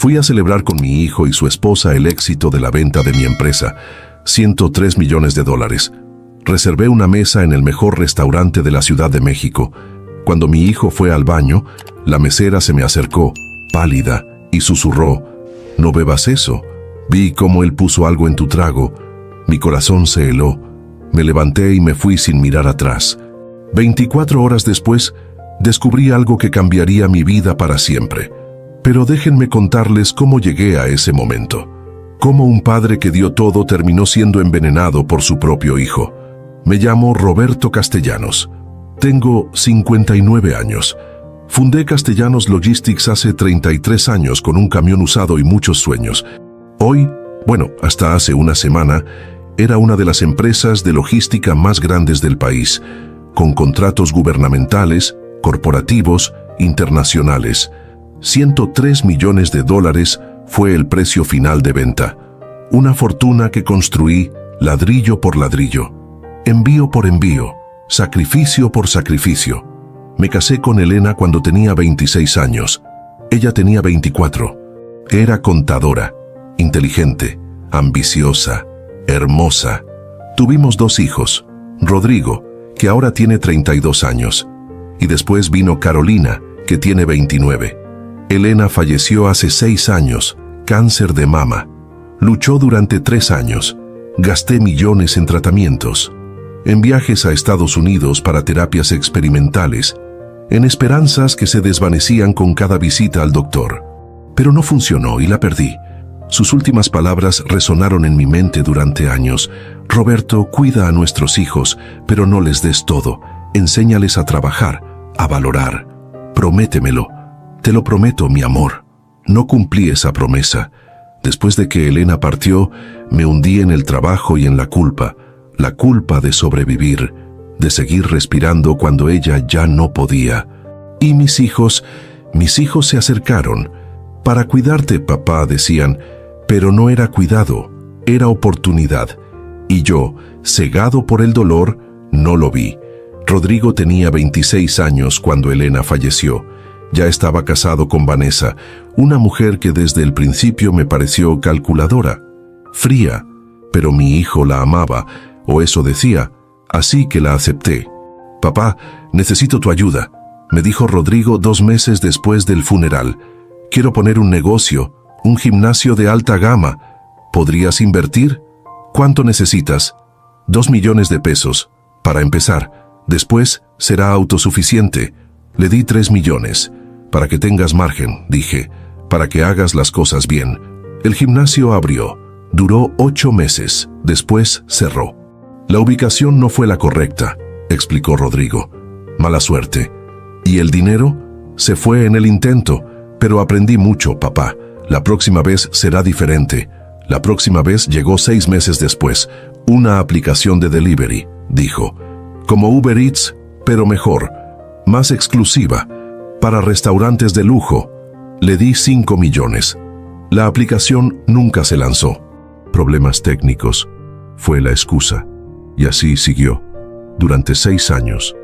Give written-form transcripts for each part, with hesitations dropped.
Fui a celebrar con mi hijo y su esposa el éxito de la venta de mi empresa, $103 millones. Reservé una mesa en el mejor restaurante de la Ciudad de México. Cuando mi hijo fue al baño, la mesera se me acercó, pálida, y susurró: «No bebas eso. Vi cómo él puso algo en tu trago». Mi corazón se heló. Me levanté y me fui sin mirar atrás. 24 horas después, descubrí algo que cambiaría mi vida para siempre. Pero déjenme contarles cómo llegué a ese momento. Cómo un padre que dio todo terminó siendo envenenado por su propio hijo. Me llamo Roberto Castellanos. Tengo 59 años. Fundé Castellanos Logistics hace 33 años con un camión usado y muchos sueños. Hoy, hasta hace una semana, era una de las empresas de logística más grandes del país, con contratos gubernamentales, corporativos, internacionales. $103 millones fue el precio final de venta. Una fortuna que construí ladrillo por ladrillo, envío por envío, sacrificio por sacrificio. Me casé con Elena cuando tenía 26 años. Ella tenía 24. Era contadora, inteligente, ambiciosa, hermosa. Tuvimos 2 hijos, Rodrigo, que ahora tiene 32 años, y después vino Carolina, que tiene 29. Elena falleció hace 6 años, cáncer de mama. Luchó durante 3 años. Gasté millones en tratamientos, en viajes a Estados Unidos para terapias experimentales, en esperanzas que se desvanecían con cada visita al doctor. Pero no funcionó y la perdí. Sus últimas palabras resonaron en mi mente durante años. «Roberto, cuida a nuestros hijos, pero no les des todo. Enséñales a trabajar, a valorar. Prométemelo». «Te lo prometo, mi amor». No cumplí esa promesa. Después de que Elena partió, me hundí en el trabajo y en la culpa de sobrevivir, de seguir respirando cuando ella ya no podía. Y mis hijos se acercaron. «Para cuidarte, papá», decían, pero no era cuidado, era oportunidad. Y yo, cegado por el dolor, no lo vi. Rodrigo tenía 26 años cuando Elena falleció. Ya estaba casado con Vanessa, una mujer que desde el principio me pareció calculadora, fría, pero mi hijo la amaba, o eso decía, así que la acepté. «Papá, necesito tu ayuda», me dijo Rodrigo 2 meses después del funeral. «Quiero poner un negocio, un gimnasio de alta gama. ¿Podrías invertir? ¿Cuánto necesitas?» $2 millones para empezar. Después será autosuficiente. Le di 3 millones. «Para que tengas margen», dije, «para que hagas las cosas bien». El gimnasio abrió. Duró 8 meses. Después cerró. «La ubicación no fue la correcta», explicó Rodrigo. «Mala suerte. ¿Y el dinero?» «Se fue en el intento, pero aprendí mucho, papá. La próxima vez será diferente». La próxima vez llegó 6 meses después. «Una aplicación de delivery», dijo. «Como Uber Eats, pero mejor, más exclusiva, para restaurantes de lujo». Le di 5 millones. La aplicación nunca se lanzó. Problemas técnicos fue la excusa. Y así siguió. Durante 6 años,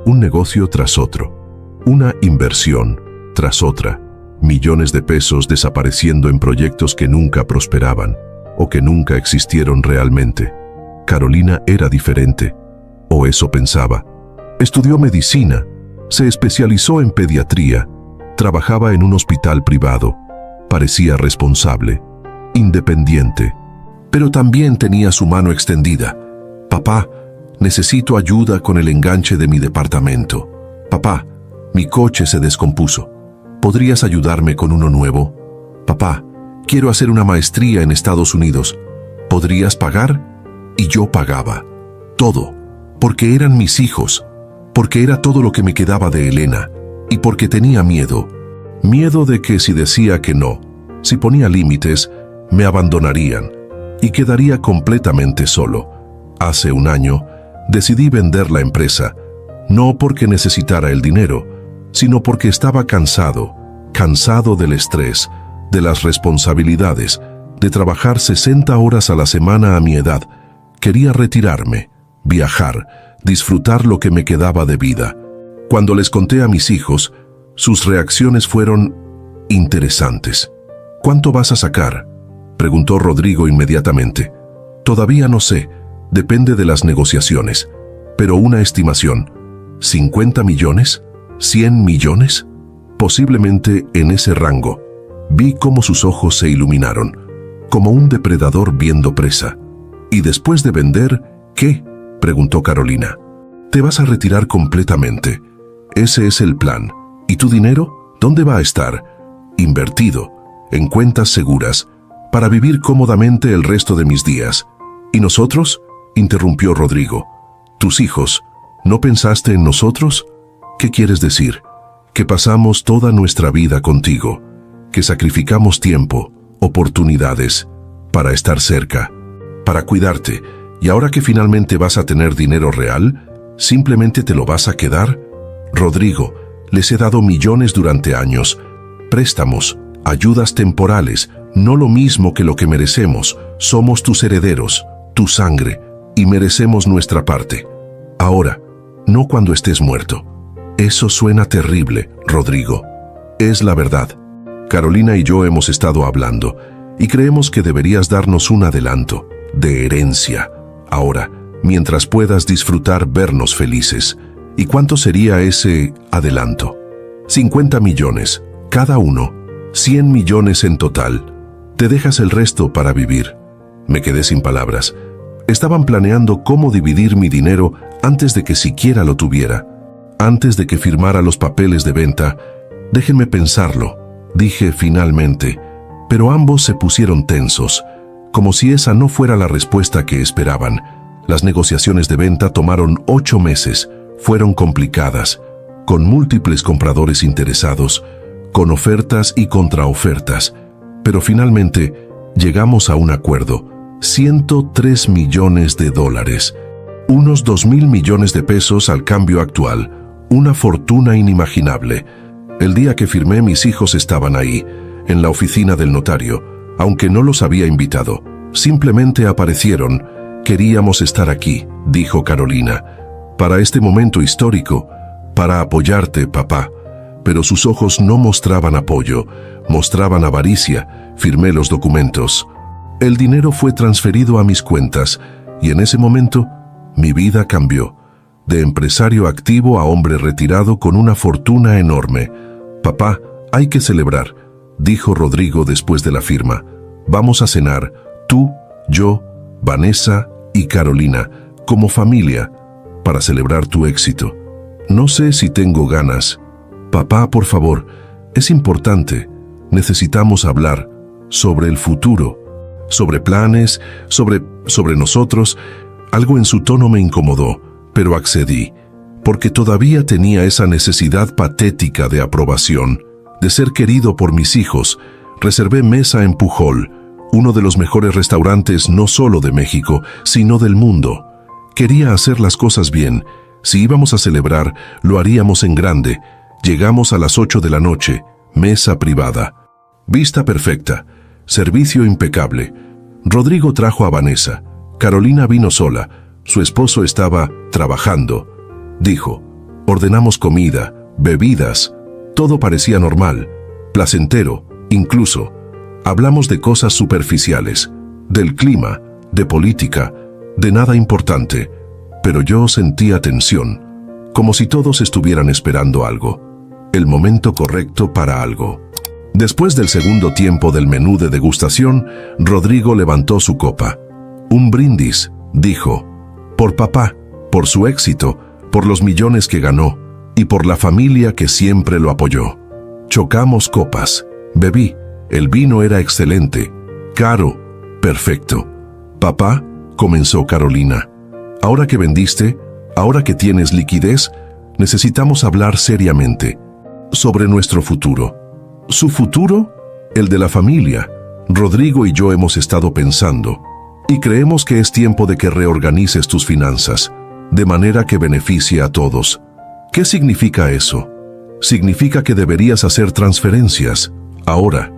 un negocio tras otro, una inversión tras otra, millones de pesos desapareciendo en proyectos que nunca prosperaban o que nunca existieron realmente. Carolina era diferente, o eso pensaba. Estudió medicina, se especializó en pediatría, trabajaba en un hospital privado, parecía responsable, independiente, pero también tenía su mano extendida. «Papá, necesito ayuda con el enganche de mi departamento. Papá, mi coche se descompuso. ¿Podrías ayudarme con uno nuevo? Papá, quiero hacer una maestría en Estados Unidos. ¿Podrías pagar?» Y yo pagaba. Todo, porque eran mis hijos, porque era todo lo que me quedaba de Elena, y porque tenía miedo. Miedo de que si decía que no, si ponía límites, me abandonarían y quedaría completamente solo. Hace un año, decidí vender la empresa, no porque necesitara el dinero, sino porque estaba cansado del estrés, de las responsabilidades, de trabajar 60 horas a la semana a mi edad. Quería retirarme, viajar, disfrutar lo que me quedaba de vida. Cuando les conté a mis hijos, sus reacciones fueron interesantes. ¿Cuánto vas a sacar?, preguntó Rodrigo inmediatamente. Todavía no sé, depende de las negociaciones, pero una estimación. ¿50 millones? ¿100 millones? Posiblemente en ese rango. Vi cómo sus ojos se iluminaron, como un depredador viendo presa. ¿Y después de vender, qué?, preguntó Carolina. Te vas a retirar completamente. Ese es el plan. ¿Y tu dinero? ¿Dónde va a estar? Invertido, en cuentas seguras, para vivir cómodamente el resto de mis días. ¿Y nosotros?, interrumpió Rodrigo. ¿Tus hijos? ¿No pensaste en nosotros? ¿Qué quieres decir? Que pasamos toda nuestra vida contigo, que sacrificamos tiempo, oportunidades, para estar cerca, para cuidarte, y ahora que finalmente vas a tener dinero real, ¿simplemente te lo vas a quedar? Rodrigo, les he dado millones durante años, préstamos, ayudas temporales, no lo mismo que lo que merecemos. Somos tus herederos, tu sangre, y merecemos nuestra parte. Ahora, no cuando estés muerto. Eso suena terrible, Rodrigo. Es la verdad. Carolina y yo hemos estado hablando, y creemos que deberías darnos un adelanto, de herencia, ahora, mientras puedas disfrutar vernos felices. ¿Y cuánto sería ese adelanto? 50 millones, cada uno, 100 millones en total. Te dejas el resto para vivir. Me quedé sin palabras. Estaban planeando cómo dividir mi dinero antes de que siquiera lo tuviera. Antes de que firmara los papeles de venta. Déjenme pensarlo, dije finalmente, pero ambos se pusieron tensos, como si esa no fuera la respuesta que esperaban. Las negociaciones de venta tomaron 8 meses, fueron complicadas, con múltiples compradores interesados, con ofertas y contraofertas, pero finalmente llegamos a un acuerdo. 103 millones de dólares, unos 2.000 millones de pesos al cambio actual, una fortuna inimaginable. El día que firmé, mis hijos estaban ahí, en la oficina del notario, aunque no los había invitado. Simplemente aparecieron. Queríamos estar aquí, dijo Carolina, para este momento histórico, para apoyarte, papá. Pero sus ojos no mostraban apoyo, mostraban avaricia. Firmé los documentos. El dinero fue transferido a mis cuentas, y en ese momento, mi vida cambió. De empresario activo a hombre retirado con una fortuna enorme. Papá, hay que celebrar, dijo Rodrigo después de la firma. Vamos a cenar, tú, yo, Vanessa y Carolina, como familia, para celebrar tu éxito. No sé si tengo ganas. Papá, por favor, es importante. Necesitamos hablar sobre el futuro, sobre planes, sobre nosotros. Algo en su tono me incomodó, pero accedí, porque todavía tenía esa necesidad patética de aprobación, de ser querido por mis hijos. Reservé mesa en Pujol, uno de los mejores restaurantes no solo de México, sino del mundo. Quería hacer las cosas bien. Si íbamos a celebrar, lo haríamos en grande. Llegamos a las 8 de la noche, mesa privada. Vista perfecta, servicio impecable. Rodrigo trajo a Vanessa. Carolina vino sola. Su esposo estaba trabajando. Dijo, ordenamos comida, bebidas. Todo parecía normal, placentero, incluso. Hablamos de cosas superficiales, del clima, de política, de nada importante. Pero yo sentía tensión, como si todos estuvieran esperando algo. El momento correcto para algo. Después del segundo tiempo del menú de degustación, Rodrigo levantó su copa. Un brindis, dijo, por papá, por su éxito, por los millones que ganó y por la familia que siempre lo apoyó. Chocamos copas, bebí, el vino era excelente, caro, perfecto. Papá, comenzó Carolina, ahora que vendiste, ahora que tienes liquidez, necesitamos hablar seriamente sobre nuestro futuro. ¿Su futuro? El de la familia. Rodrigo y yo hemos estado pensando, y creemos que es tiempo de que reorganices tus finanzas, de manera que beneficie a todos. ¿Qué significa eso? Significa que deberías hacer transferencias, ahora,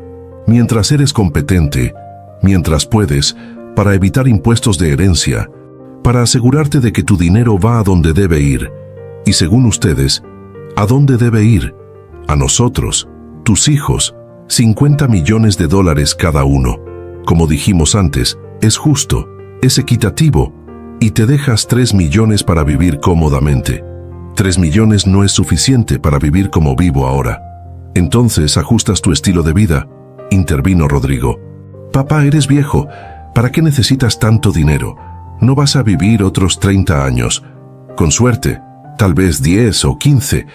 mientras eres competente, mientras puedes, para evitar impuestos de herencia, para asegurarte de que tu dinero va a donde debe ir, y según ustedes, ¿a dónde debe ir? A nosotros, tus hijos, $50 millones cada uno. Como dijimos antes, es justo, es equitativo, y te dejas 3 millones para vivir cómodamente. 3 millones no es suficiente para vivir como vivo ahora. Entonces ajustas tu estilo de vida, intervino Rodrigo. Papá, eres viejo, ¿para qué necesitas tanto dinero? No vas a vivir otros 30 años. Con suerte, tal vez 10 o 15,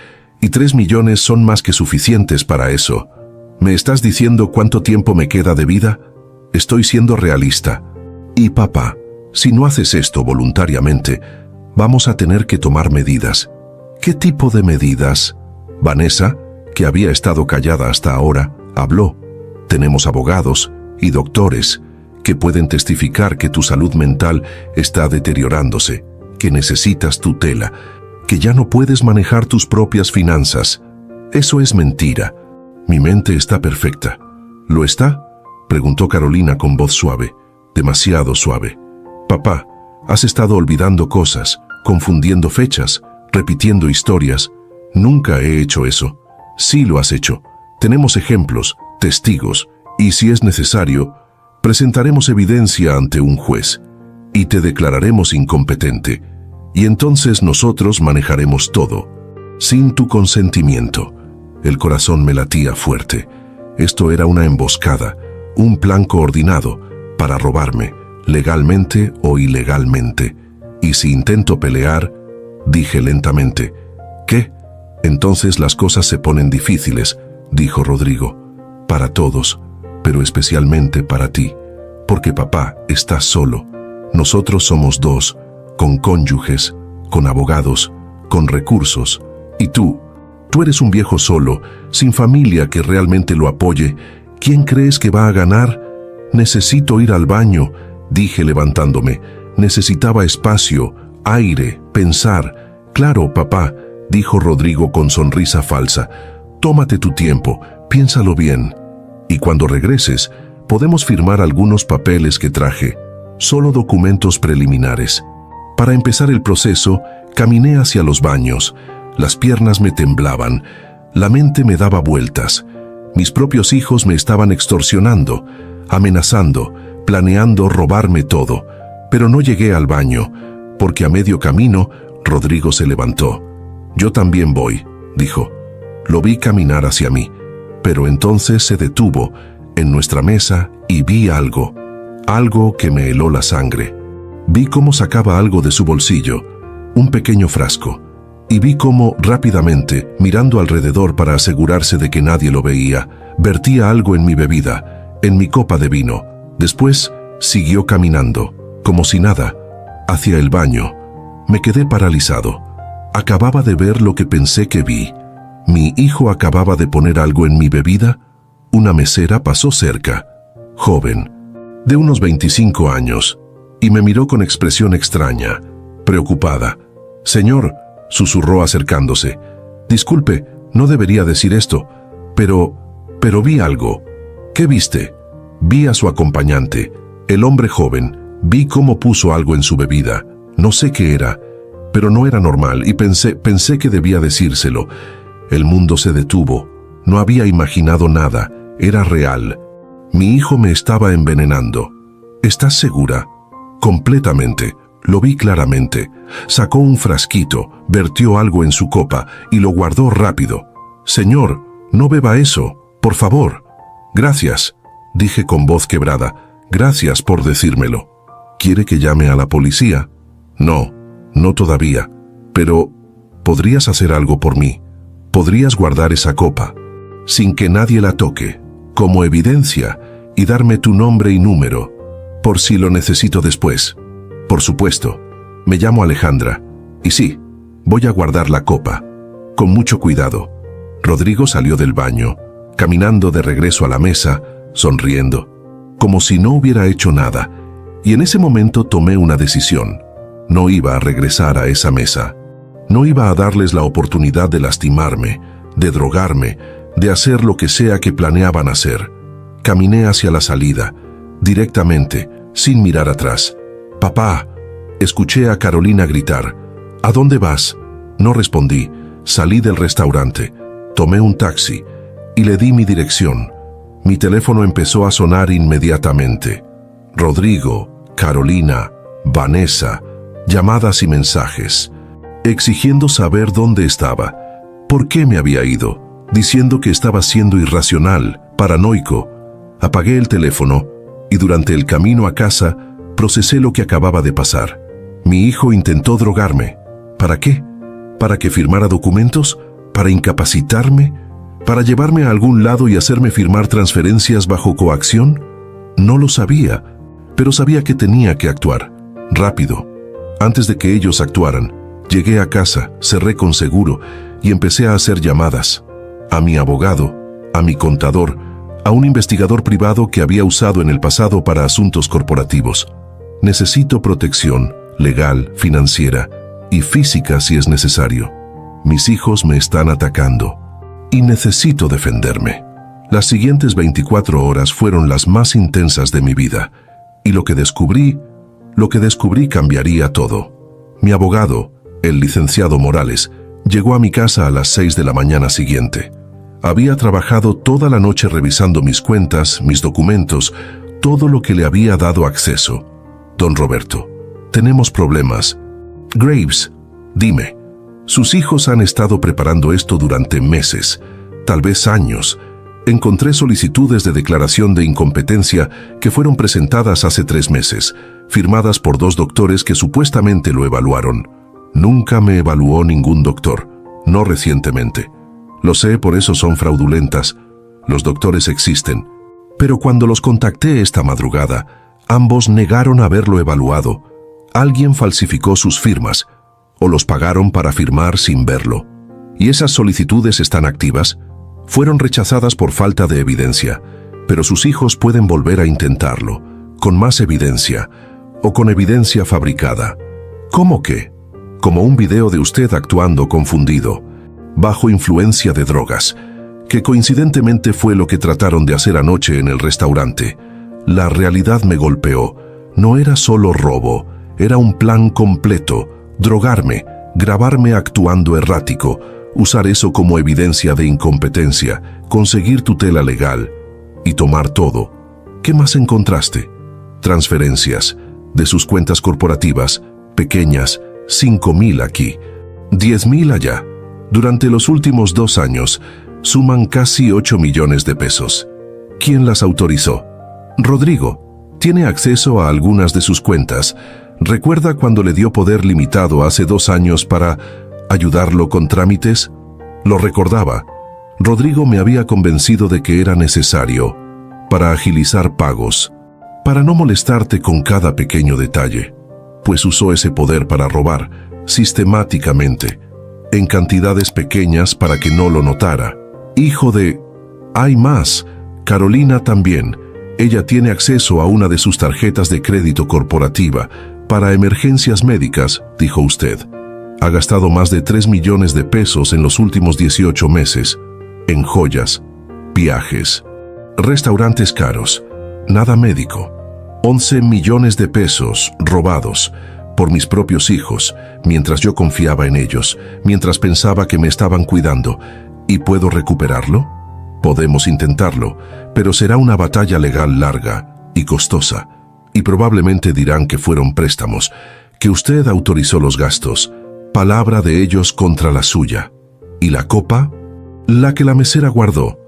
y 3 millones son más que suficientes para eso. ¿Me estás diciendo cuánto tiempo me queda de vida? Estoy siendo realista. Y papá, si no haces esto voluntariamente, vamos a tener que tomar medidas. ¿Qué tipo de medidas? Vanessa, que había estado callada hasta ahora, habló. Tenemos abogados y doctores que pueden testificar que tu salud mental está deteriorándose, que necesitas tutela, que ya no puedes manejar tus propias finanzas. Eso es mentira. Mi mente está perfecta. ¿Lo está?, preguntó Carolina con voz suave, demasiado suave. Papá, has estado olvidando cosas, confundiendo fechas, repitiendo historias. Nunca he hecho eso. Sí lo has hecho. Tenemos ejemplos, testigos, y si es necesario, presentaremos evidencia ante un juez, y te declararemos incompetente, y entonces nosotros manejaremos todo, sin tu consentimiento. El corazón me latía fuerte. Esto era una emboscada, un plan coordinado para robarme, legalmente o ilegalmente. Y si intento pelear, dije lentamente, ¿qué? Entonces las cosas se ponen difíciles, dijo Rodrigo, para todos, pero especialmente para ti, porque papá está solo. Nosotros somos dos, con cónyuges, con abogados, con recursos, y tú eres un viejo solo, sin familia que realmente lo apoye. ¿Quién crees que va a ganar? Necesito ir al baño, dije levantándome. Necesitaba espacio, aire, pensar. Claro, papá, dijo Rodrigo con sonrisa falsa. Tómate tu tiempo, piénsalo bien. Y cuando regreses, podemos firmar algunos papeles que traje, solo documentos preliminares. Para empezar el proceso, caminé hacia los baños. Las piernas me temblaban, la mente me daba vueltas. Mis propios hijos me estaban extorsionando, amenazando, planeando robarme todo. Pero no llegué al baño, porque a medio camino, Rodrigo se levantó. Yo también voy, dijo. Lo vi caminar hacia mí, pero entonces se detuvo en nuestra mesa y vi algo que me heló la sangre. Vi cómo sacaba algo de su bolsillo, un pequeño frasco, y vi cómo rápidamente, mirando alrededor para asegurarse de que nadie lo veía, vertía algo en mi bebida, en mi copa de vino. Después siguió caminando, como si nada, hacia el baño. Me quedé paralizado. Acababa de ver lo que pensé que vi. Mi hijo acababa de poner algo en mi bebida. Una mesera pasó cerca, joven, de unos 25 años, y me miró con expresión extraña, preocupada. «Señor», susurró acercándose, «disculpe, no debería decir esto, pero vi algo». «¿Qué viste?» «Vi a su acompañante, el hombre joven. Vi cómo puso algo en su bebida. No sé qué era, pero no era normal y pensé que debía decírselo». El mundo se detuvo. No había imaginado nada. Era real. Mi hijo me estaba envenenando. ¿Estás segura? Completamente. Lo vi claramente. Sacó un frasquito, vertió algo en su copa y lo guardó rápido. «Señor, no beba eso, por favor». «Gracias», dije con voz quebrada. «Gracias por decírmelo». «¿Quiere que llame a la policía?» «No, no todavía. Pero, ¿podrías hacer algo por mí? ¿Podrías guardar esa copa, sin que nadie la toque, como evidencia, y darme tu nombre y número, por si lo necesito después?» «Por supuesto. Me llamo Alejandra. Y sí, voy a guardar la copa. Con mucho cuidado». Rodrigo salió del baño, caminando de regreso a la mesa, sonriendo, como si no hubiera hecho nada. Y en ese momento tomé una decisión. No iba a regresar a esa mesa. No iba a darles la oportunidad de lastimarme, de drogarme, de hacer lo que sea que planeaban hacer. Caminé hacia la salida, directamente, sin mirar atrás. «Papá», escuché a Carolina gritar. «¿A dónde vas?» No respondí. Salí del restaurante, tomé un taxi y le di mi dirección. Mi teléfono empezó a sonar inmediatamente. Rodrigo, Carolina, Vanessa, llamadas y mensajes, exigiendo saber dónde estaba, por qué me había ido, diciendo que estaba siendo irracional, paranoico. Apagué el teléfono y durante el camino a casa procesé lo que acababa de pasar. Mi hijo intentó drogarme. ¿Para qué? ¿Para que firmara documentos? ¿Para incapacitarme? ¿Para llevarme a algún lado y hacerme firmar transferencias bajo coacción? No lo sabía, pero sabía que tenía que actuar. Rápido. Antes de que ellos actuaran, llegué a casa, cerré con seguro y empecé a hacer llamadas. A mi abogado, a mi contador, a un investigador privado que había usado en el pasado para asuntos corporativos. Necesito protección, legal, financiera y física si es necesario. Mis hijos me están atacando y necesito defenderme. Las siguientes 24 horas fueron las más intensas de mi vida y lo que descubrí cambiaría todo. Mi abogado, el licenciado Morales, llegó a mi casa a las 6 de la mañana siguiente. Había trabajado toda la noche revisando mis cuentas, mis documentos, todo lo que le había dado acceso. Don Roberto, tenemos problemas. Graves, dime. Sus hijos han estado preparando esto durante meses, tal vez años. Encontré solicitudes de declaración de incompetencia que fueron presentadas hace 3 meses, firmadas por 2 doctores que supuestamente lo evaluaron. Nunca me evaluó ningún doctor, no recientemente. Lo sé, por eso son fraudulentas. Los doctores existen. Pero cuando los contacté esta madrugada, ambos negaron haberlo evaluado. Alguien falsificó sus firmas, o los pagaron para firmar sin verlo. ¿Y esas solicitudes están activas? Fueron rechazadas por falta de evidencia, pero sus hijos pueden volver a intentarlo, con más evidencia, o con evidencia fabricada. ¿Cómo qué? Como un video de usted actuando confundido, bajo influencia de drogas, que coincidentemente fue lo que trataron de hacer anoche en el restaurante. La realidad me golpeó. No era solo robo, era un plan completo. Drogarme, grabarme actuando errático, usar eso como evidencia de incompetencia, conseguir tutela legal y tomar todo. ¿Qué más encontraste? Transferencias de sus cuentas corporativas, pequeñas, 5,000 aquí, 10,000 allá. Durante los últimos 2 años, suman casi 8 millones de pesos. ¿Quién las autorizó? Rodrigo. Tiene acceso a algunas de sus cuentas. ¿Recuerda cuando le dio poder limitado hace 2 años para ayudarlo con trámites? Lo recordaba. Rodrigo me había convencido de que era necesario para agilizar pagos, para no molestarte con cada pequeño detalle, pues usó ese poder para robar, sistemáticamente, en cantidades pequeñas para que no lo notara. Hijo de... Hay más. Carolina también. Ella tiene acceso a una de sus tarjetas de crédito corporativa para emergencias médicas, dijo usted. Ha gastado más de 3 millones de pesos en los últimos 18 meses, en joyas, viajes, restaurantes caros, nada médico. 11 millones de pesos robados por mis propios hijos, mientras yo confiaba en ellos, mientras pensaba que me estaban cuidando. ¿Y puedo recuperarlo? Podemos intentarlo, pero será una batalla legal larga y costosa, y probablemente dirán que fueron préstamos, que usted autorizó los gastos, palabra de ellos contra la suya. ¿Y la copa? La que la mesera guardó.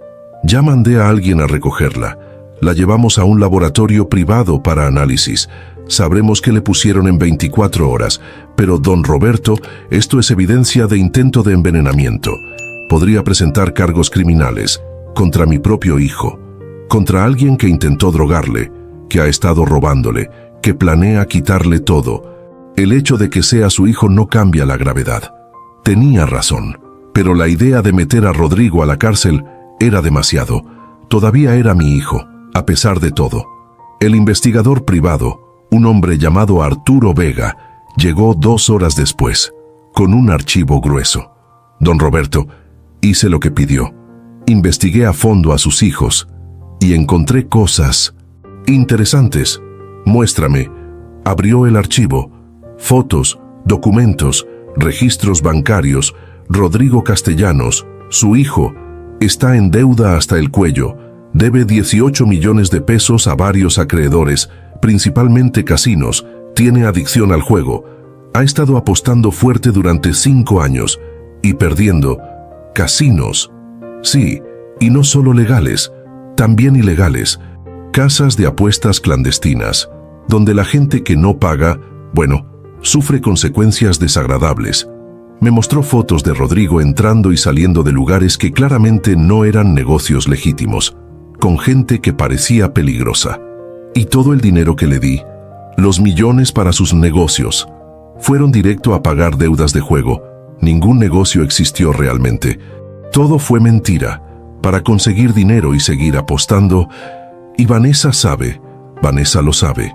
Ya mandé a alguien a recogerla. La llevamos a un laboratorio privado para análisis. Sabremos qué le pusieron en 24 horas, pero don Roberto, esto es evidencia de intento de envenenamiento. Podría presentar cargos criminales contra mi propio hijo, contra alguien que intentó drogarle, que ha estado robándole, que planea quitarle todo. El hecho de que sea su hijo no cambia la gravedad. Tenía razón, pero la idea de meter a Rodrigo a la cárcel era demasiado. Todavía era mi hijo, a pesar de todo. El investigador privado, un hombre llamado Arturo Vega, llegó 2 horas después, con un archivo grueso. Don Roberto, hice lo que pidió. Investigué a fondo a sus hijos y encontré cosas interesantes. Muéstrame. Abrió el archivo. Fotos, documentos, registros bancarios. Rodrigo Castellanos, su hijo, está en deuda hasta el cuello. Debe 18 millones de pesos a varios acreedores, principalmente casinos, tiene adicción al juego, ha estado apostando fuerte durante 5 años y perdiendo. Casinos. Sí, y no solo legales, también ilegales. Casas de apuestas clandestinas, donde la gente que no paga, sufre consecuencias desagradables. Me mostró fotos de Rodrigo entrando y saliendo de lugares que claramente no eran negocios legítimos, con gente que parecía peligrosa. Y todo el dinero que le di, los millones para sus negocios, fueron directo a pagar deudas de juego. Ningún negocio existió realmente. Todo fue mentira, para conseguir dinero y seguir apostando. Y Vanessa lo sabe.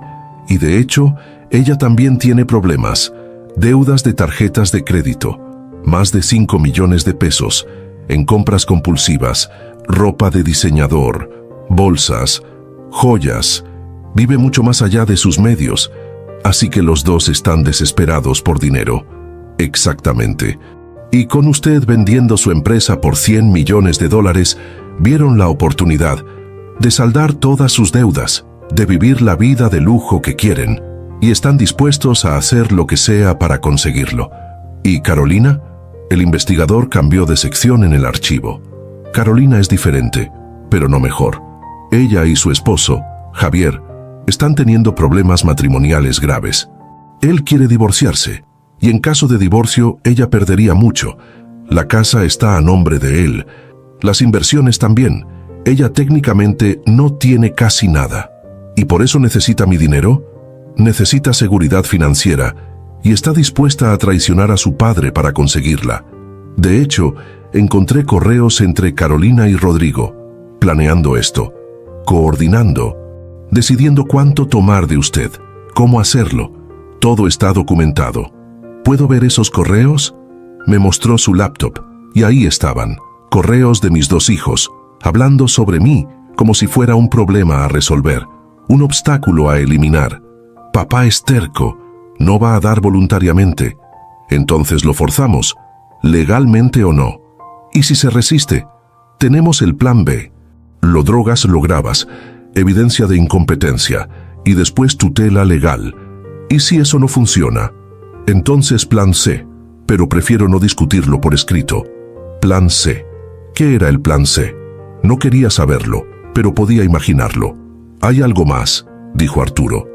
Y de hecho, ella también tiene problemas. Deudas de tarjetas de crédito, más de 5 millones de pesos, en compras compulsivas, ropa de diseñador, bolsas, joyas. Vive mucho más allá de sus medios, así que los dos están desesperados por dinero. Exactamente. Y con usted vendiendo su empresa por 100 millones de dólares, vieron la oportunidad de saldar todas sus deudas, de vivir la vida de lujo que quieren, y están dispuestos a hacer lo que sea para conseguirlo. ¿Y Carolina? El investigador cambió de sección en el archivo. Carolina es diferente, pero no mejor. Ella y su esposo, Javier, están teniendo problemas matrimoniales graves. Él quiere divorciarse, y en caso de divorcio, ella perdería mucho. La casa está a nombre de él. Las inversiones también. Ella técnicamente no tiene casi nada. ¿Y por eso necesita mi dinero? Necesita seguridad financiera y está dispuesta a traicionar a su padre para conseguirla. De hecho, encontré correos entre Carolina y Rodrigo, planeando esto, coordinando, decidiendo cuánto tomar de usted, cómo hacerlo. Todo está documentado. ¿Puedo ver esos correos? Me mostró su laptop y ahí estaban, correos de mis 2 hijos, hablando sobre mí como si fuera un problema a resolver, un obstáculo a eliminar. Papá es terco, no va a dar voluntariamente. Entonces lo forzamos, legalmente o no. ¿Y si se resiste? Tenemos el plan B. Lo drogas, lo grabas, evidencia de incompetencia, y después tutela legal. ¿Y si eso no funciona? Entonces plan C, pero prefiero no discutirlo por escrito. Plan C. ¿Qué era el plan C? No quería saberlo, pero podía imaginarlo. Hay algo más, dijo Arturo.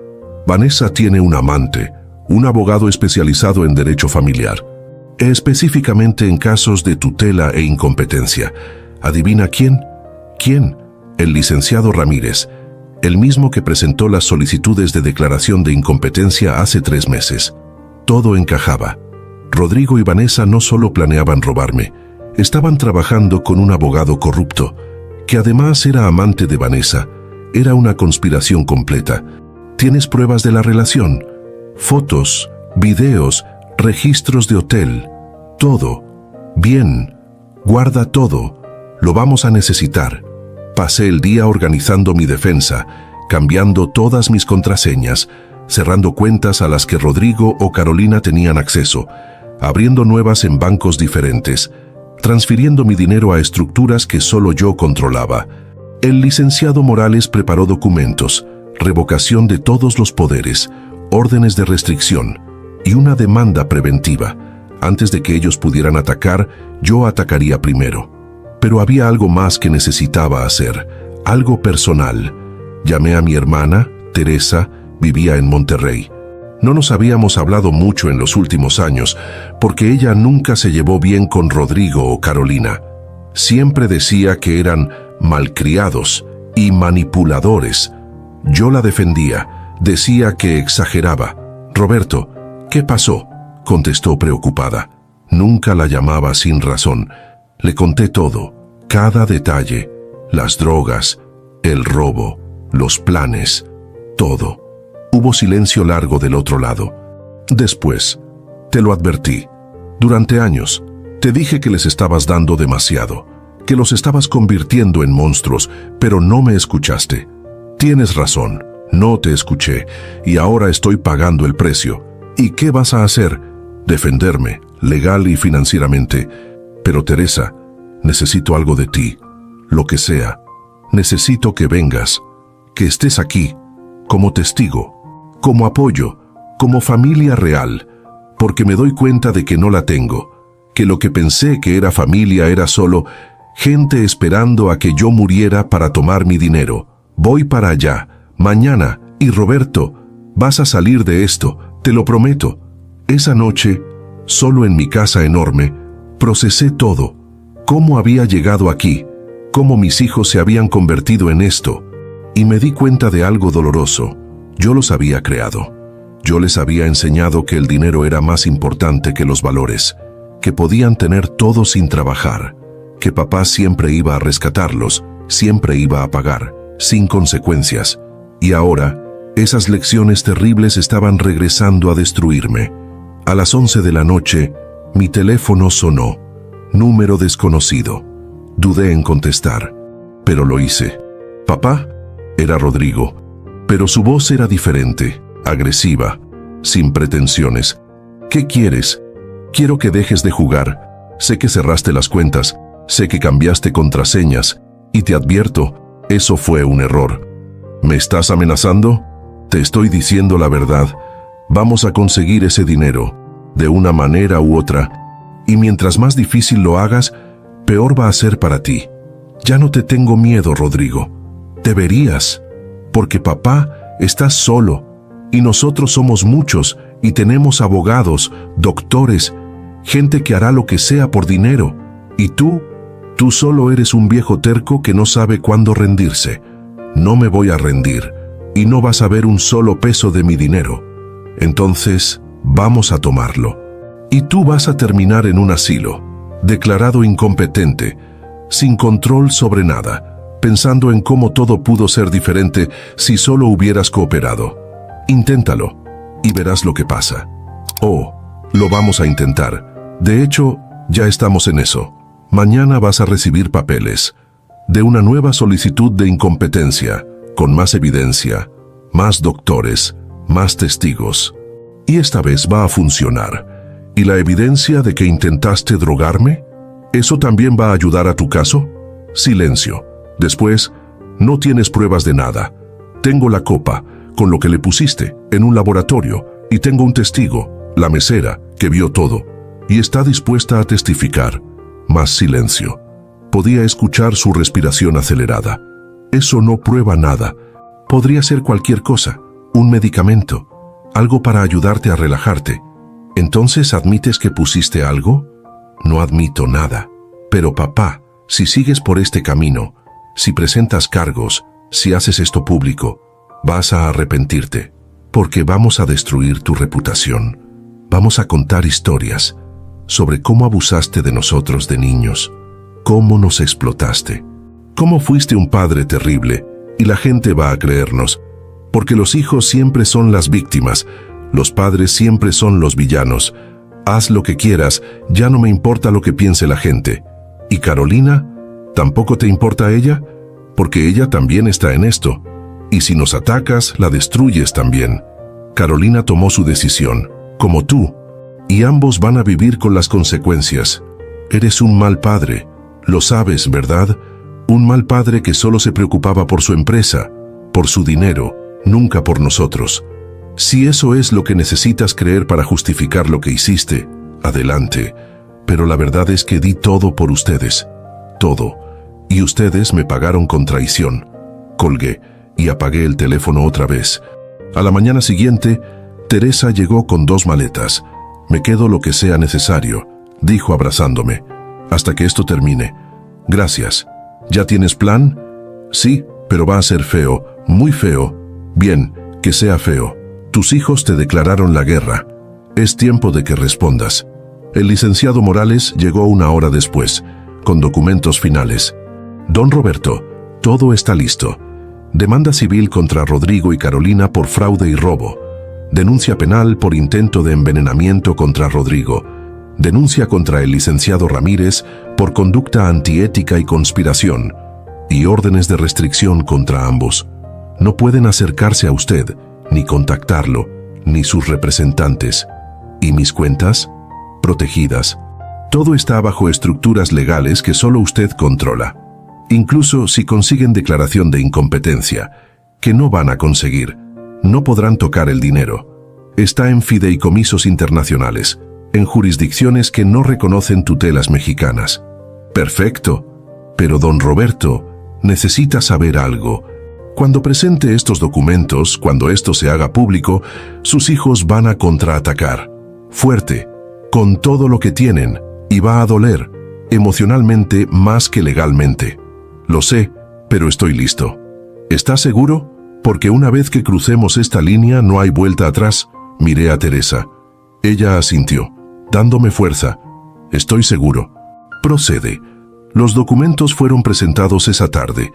Vanessa tiene un amante, un abogado especializado en derecho familiar, específicamente en casos de tutela e incompetencia. ¿Adivina quién? ¿Quién? El licenciado Ramírez, el mismo que presentó las solicitudes de declaración de incompetencia hace 3 meses. Todo encajaba. Rodrigo y Vanessa no solo planeaban robarme, estaban trabajando con un abogado corrupto, que además era amante de Vanessa. Era una conspiración completa. ¿Tienes pruebas de la relación? Fotos, videos, registros de hotel. Todo. Bien. Guarda todo. Lo vamos a necesitar. Pasé el día organizando mi defensa, cambiando todas mis contraseñas, cerrando cuentas a las que Rodrigo o Carolina tenían acceso, abriendo nuevas en bancos diferentes, transfiriendo mi dinero a estructuras que solo yo controlaba. El licenciado Morales preparó documentos, revocación de todos los poderes, órdenes de restricción y una demanda preventiva. Antes de que ellos pudieran atacar, yo atacaría primero. Pero había algo más que necesitaba hacer, algo personal. Llamé a mi hermana, Teresa, vivía en Monterrey. No nos habíamos hablado mucho en los últimos años, porque ella nunca se llevó bien con Rodrigo o Carolina. Siempre decía que eran malcriados y manipuladores. Yo la defendía, decía que exageraba. Roberto, ¿qué pasó?, contestó preocupada. Nunca la llamaba sin razón. Le conté todo, cada detalle, las drogas, el robo, los planes, todo. Hubo silencio largo del otro lado. Después, te lo advertí. Durante años, te dije que les estabas dando demasiado, que los estabas convirtiendo en monstruos, pero no me escuchaste. Tienes razón, no te escuché, y ahora estoy pagando el precio. ¿Y qué vas a hacer? Defenderme, legal y financieramente. Pero Teresa, necesito algo de ti, lo que sea. necesito que vengas, que estés aquí, como testigo, como apoyo, como familia real, porque me doy cuenta de que no la tengo, que lo que pensé que era familia era solo gente esperando a que yo muriera para tomar mi dinero. Voy para allá, mañana, y Roberto, vas a salir de esto, te lo prometo. Esa noche, solo en mi casa enorme, procesé todo, cómo había llegado aquí, cómo mis hijos se habían convertido en esto, y me di cuenta de algo doloroso. Yo los había creado. Yo les había enseñado que el dinero era más importante que los valores, que podían tener todo sin trabajar, que papá siempre iba a rescatarlos, siempre iba a pagar, sin consecuencias. Y ahora, esas lecciones terribles estaban regresando a destruirme. A las 11 de la noche, mi teléfono sonó. Número desconocido. Dudé en contestar, pero lo hice. ¿Papá? Era Rodrigo, pero su voz era diferente, agresiva, sin pretensiones. ¿Qué quieres? Quiero que dejes de jugar. Sé que cerraste las cuentas, sé que cambiaste contraseñas, y te advierto, eso fue un error. ¿Me estás amenazando? Te estoy diciendo la verdad. Vamos a conseguir ese dinero, de una manera u otra, y mientras más difícil lo hagas, peor va a ser para ti. Ya no te tengo miedo, Rodrigo. Deberías, porque papá está solo, y nosotros somos muchos, y tenemos abogados, doctores, gente que hará lo que sea por dinero. Y tú solo eres un viejo terco que no sabe cuándo rendirse. No me voy a rendir, y no vas a ver un solo peso de mi dinero. Entonces, vamos a tomarlo. Y tú vas a terminar en un asilo, declarado incompetente, sin control sobre nada, pensando en cómo todo pudo ser diferente si solo hubieras cooperado. Inténtalo, y verás lo que pasa. Oh, lo vamos a intentar. De hecho, ya estamos en eso. Mañana vas a recibir papeles de una nueva solicitud de incompetencia, con más evidencia, más doctores, más testigos. Y esta vez va a funcionar. ¿Y la evidencia de que intentaste drogarme? ¿Eso también va a ayudar a tu caso? Silencio. Después, no tienes pruebas de nada. Tengo la copa, con lo que le pusiste, en un laboratorio, y tengo un testigo, la mesera, que vio todo, y está dispuesta a testificar. Más silencio. Podía escuchar su respiración acelerada. Eso no prueba nada. Podría ser cualquier cosa, un medicamento, algo para ayudarte a relajarte. ¿Entonces admites que pusiste algo? No admito nada. Pero papá, si sigues por este camino, si presentas cargos, si haces esto público, vas a arrepentirte, porque vamos a destruir tu reputación. Vamos a contar historias sobre cómo abusaste de nosotros de niños, cómo nos explotaste, cómo fuiste un padre terrible, y la gente va a creernos, porque los hijos siempre son las víctimas, los padres siempre son los villanos. Haz lo que quieras, ya no me importa lo que piense la gente. ¿Y Carolina? ¿Tampoco te importa ella? Porque ella también está en esto. Y si nos atacas, la destruyes también. Carolina tomó su decisión, como tú, y ambos van a vivir con las consecuencias. Eres un mal padre, lo sabes, ¿verdad? Un mal padre que solo se preocupaba por su empresa, por su dinero, nunca por nosotros. Si eso es lo que necesitas creer para justificar lo que hiciste, adelante. Pero la verdad es que di todo por ustedes. Todo. Y ustedes me pagaron con traición. Colgué y apagué el teléfono otra vez. A la mañana siguiente, Teresa llegó con 2 maletas. Me quedo lo que sea necesario, dijo abrazándome, hasta que esto termine. Gracias. ¿Ya tienes plan? Sí, pero va a ser feo, muy feo. Bien, que sea feo. Tus hijos te declararon la guerra. Es tiempo de que respondas. El licenciado Morales llegó 1 hora después, con documentos finales. Don Roberto, todo está listo. Demanda civil contra Rodrigo y Carolina por fraude y robo. Denuncia penal por intento de envenenamiento contra Rodrigo. Denuncia contra el licenciado Ramírez por conducta antiética y conspiración. Y órdenes de restricción contra ambos. No pueden acercarse a usted, ni contactarlo, ni sus representantes. ¿Y mis cuentas? Protegidas. Todo está bajo estructuras legales que solo usted controla. Incluso si consiguen declaración de incompetencia, que no van a conseguir, no podrán tocar el dinero. Está en fideicomisos internacionales, en jurisdicciones que no reconocen tutelas mexicanas. Perfecto, pero don Roberto necesita saber algo. Cuando presente estos documentos, cuando esto se haga público, sus hijos van a contraatacar. Fuerte, con todo lo que tienen, y va a doler, emocionalmente más que legalmente. Lo sé, pero estoy listo. ¿Estás seguro? Porque una vez que crucemos esta línea no hay vuelta atrás. Miré a Teresa. Ella asintió, dándome fuerza. Estoy seguro. Procede. Los documentos fueron presentados esa tarde,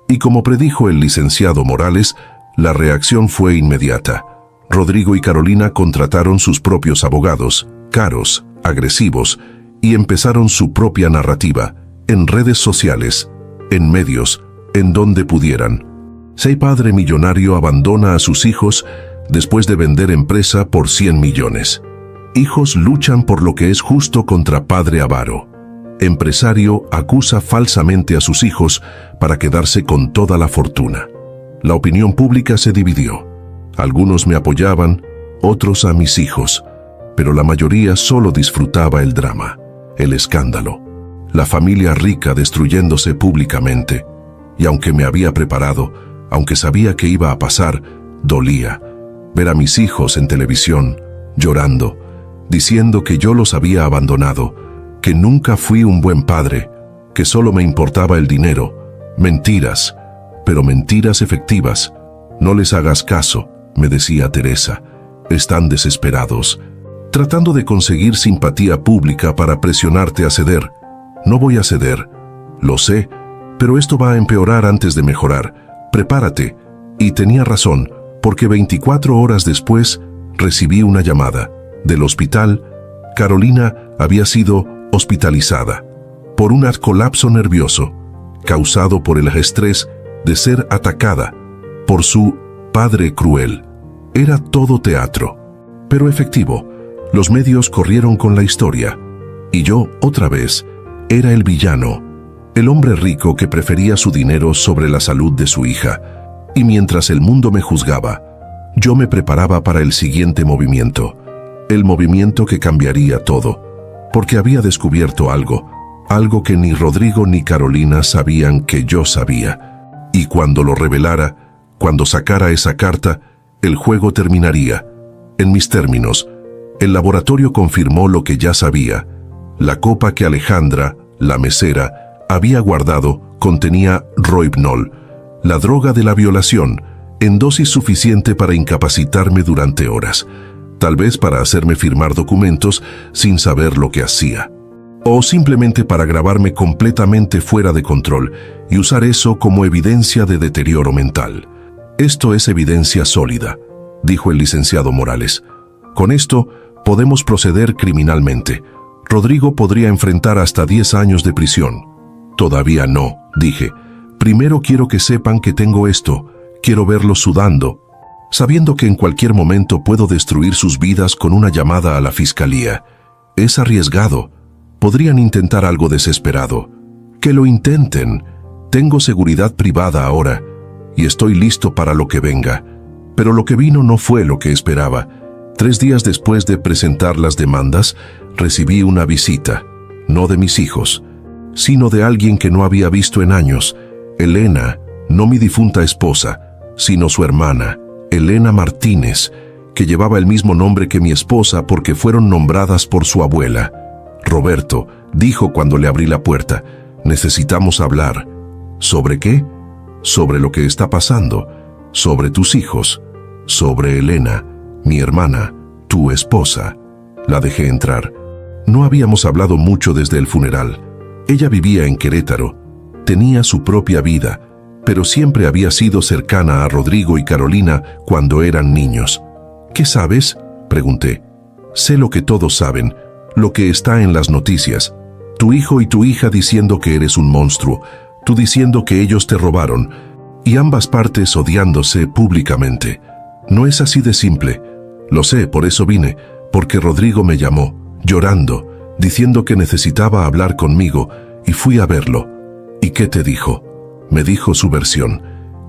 y como predijo el licenciado Morales, la reacción fue inmediata. Rodrigo y Carolina contrataron sus propios abogados, caros, agresivos, y empezaron su propia narrativa, en redes sociales, en medios, en donde pudieran. Si padre millonario abandona a sus hijos después de vender empresa por 100 millones. Hijos luchan por lo que es justo contra padre avaro. Empresario acusa falsamente a sus hijos para quedarse con toda la fortuna. La opinión pública se dividió. Algunos me apoyaban, otros a mis hijos, pero la mayoría solo disfrutaba el drama, el escándalo, la familia rica destruyéndose públicamente. Y aunque me había preparado, aunque sabía que iba a pasar, dolía ver a mis hijos en televisión, llorando, diciendo que yo los había abandonado, que nunca fui un buen padre, que solo me importaba el dinero. Mentiras, pero mentiras efectivas. No les hagas caso, me decía Teresa. Están desesperados, tratando de conseguir simpatía pública para presionarte a ceder. No voy a ceder. Lo sé, pero esto va a empeorar antes de mejorar. Prepárate. Y tenía razón, porque 24 horas después recibí una llamada. Del hospital, Carolina había sido hospitalizada por un colapso nervioso, causado por el estrés de ser atacada por su padre cruel. Era todo teatro, pero efectivo. Los medios corrieron con la historia, y yo, otra vez, era el villano, el hombre rico que prefería su dinero sobre la salud de su hija. Y mientras el mundo me juzgaba, yo me preparaba para el siguiente movimiento, el movimiento que cambiaría todo, porque había descubierto algo que ni Rodrigo ni Carolina sabían que yo sabía. Y cuando lo revelara, cuando sacara esa carta, el juego terminaría. En mis términos, el laboratorio confirmó lo que ya sabía. La copa que Alejandra, la mesera, había guardado contenía Rohypnol, la droga de la violación, en dosis suficiente para incapacitarme durante horas, tal vez para hacerme firmar documentos sin saber lo que hacía, o simplemente para grabarme completamente fuera de control y usar eso como evidencia de deterioro mental. Esto es evidencia sólida, dijo el licenciado Morales. Con esto podemos proceder criminalmente. Rodrigo podría enfrentar hasta 10 años de prisión. Todavía no, dije. Primero quiero que sepan que tengo esto. Quiero verlos sudando, sabiendo que en cualquier momento puedo destruir sus vidas con una llamada a la fiscalía. Es arriesgado. Podrían intentar algo desesperado. Que lo intenten. Tengo seguridad privada ahora, y estoy listo para lo que venga. Pero lo que vino no fue lo que esperaba. 3 días después de presentar las demandas, recibí una visita, no de mis hijos, sino de alguien que no había visto en años. Elena, no mi difunta esposa, sino su hermana, Elena Martínez, que llevaba el mismo nombre que mi esposa porque fueron nombradas por su abuela. Roberto, dijo cuando le abrí la puerta, necesitamos hablar. ¿Sobre qué? Sobre lo que está pasando, sobre tus hijos, sobre Elena, mi hermana, tu esposa. La dejé entrar. No habíamos hablado mucho desde el funeral. Ella vivía en Querétaro, tenía su propia vida, pero siempre había sido cercana a Rodrigo y Carolina cuando eran niños. ¿Qué sabes?, pregunté. Sé lo que todos saben, lo que está en las noticias. Tu hijo y tu hija diciendo que eres un monstruo, tú diciendo que ellos te robaron, y ambas partes odiándose públicamente. No es así de simple. Lo sé, por eso vine, porque Rodrigo me llamó, llorando, diciendo que necesitaba hablar conmigo, y fui a verlo. ¿Y qué te dijo? Me dijo su versión,